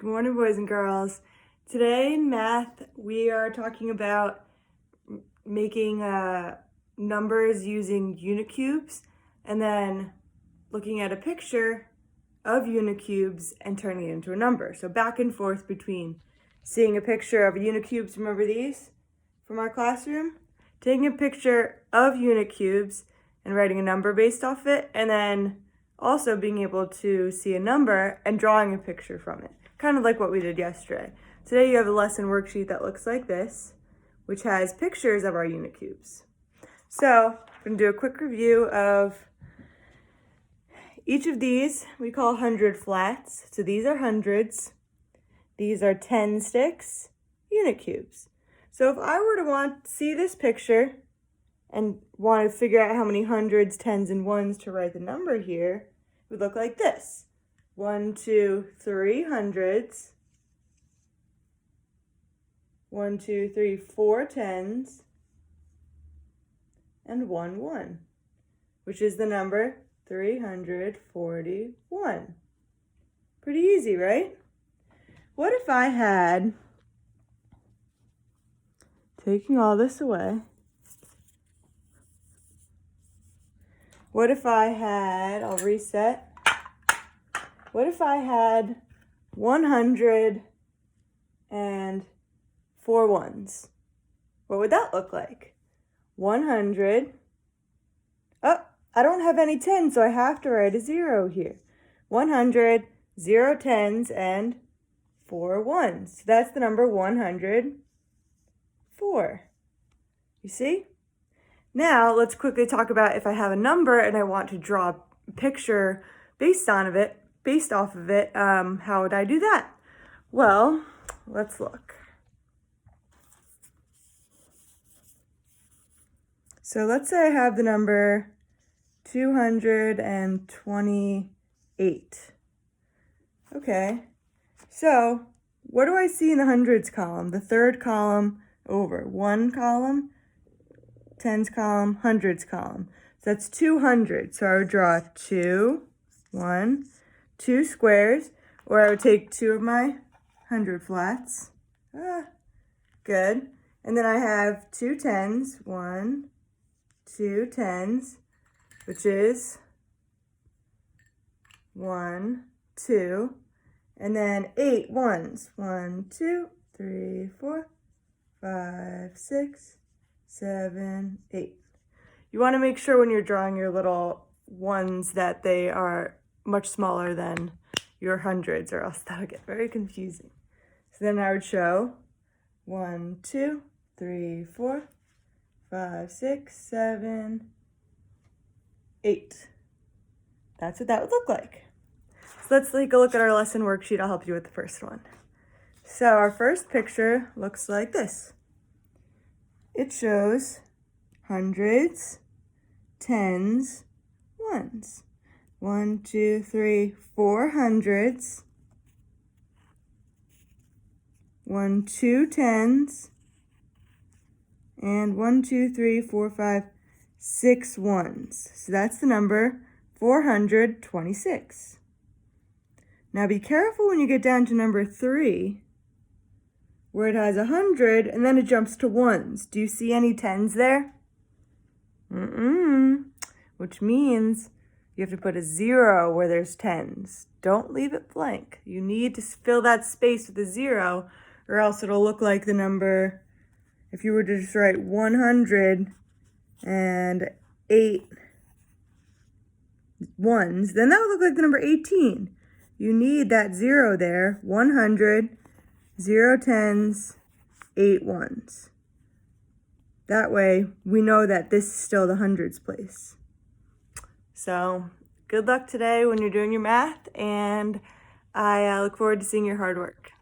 Good morning, boys and girls. Today in math, we are talking about making numbers using unicubes and then looking at a picture of unicubes and turning it into a number. So back and forth between seeing a picture of unicubes, remember these from our classroom? Taking a picture of unicubes and writing a number based off it, and then also being able to see a number and drawing a picture from it. Kind of like what we did yesterday. Today you have a lesson worksheet that looks like this, which has pictures of our unicubes. So I'm going to do a quick review of each of these. We call 100 flats. So these are hundreds. These are 10 sticks, unicubes. So if I were to want to see this picture and want to figure out how many hundreds, tens, and ones to write the number here, it would look like this. 1, 2, 3 hundreds. 1, 2, 3, 4 tens. And 1, 1, which is the number 341. Pretty easy, right? What if I had, taking all this away, what if I had, I'll reset. What if I had 104 ones? What would that look like? 100. Oh, I don't have any 10s, so I have to write a 0 here. 100, 0 tens, and 4 ones. So that's the number 104. You see? Now, let's quickly talk about if I have a number and I want to draw a picture based off of it, how would I do that? Well, let's look. So let's say I have the number 228. Okay, so what do I see in the hundreds column? The third column over. One column, tens column, hundreds column. So that's 200. So I would draw 2 squares, or I would take 2 of my 100 flats. Good. And then I have 2 tens, 1, 2 tens, which is 1, 2, and then 8 ones. 1, 2, 3, 4, 5, 6, 7, 8. You want to make sure when you're drawing your little ones that they are much smaller than your hundreds, or else that'll get very confusing. So then I would show 1, 2, 3, 4, 5, 6, 7, 8. That's what that would look like. So let's take a look at our lesson worksheet. I'll help you with the first one. So our first picture looks like this. It shows hundreds, tens, ones. 1, 2, 3, 4 hundreds. 1, 2 tens. And 1, 2, 3, 4, 5, 6 ones. So that's the number 426. Now be careful when you get down to number 3, where it has 100 and then it jumps to ones. Do you see any tens there? Which means you have to put a 0 where there's tens. Don't leave it blank. You need to fill that space with a 0, or else it'll look like the number, if you were to just write 108 ones, then that would look like the number 18. You need that 0 there. 100, 0 tens, 8 ones. That way, we know that this is still the hundreds place. So, good luck today when you're doing your math, and I look forward to seeing your hard work.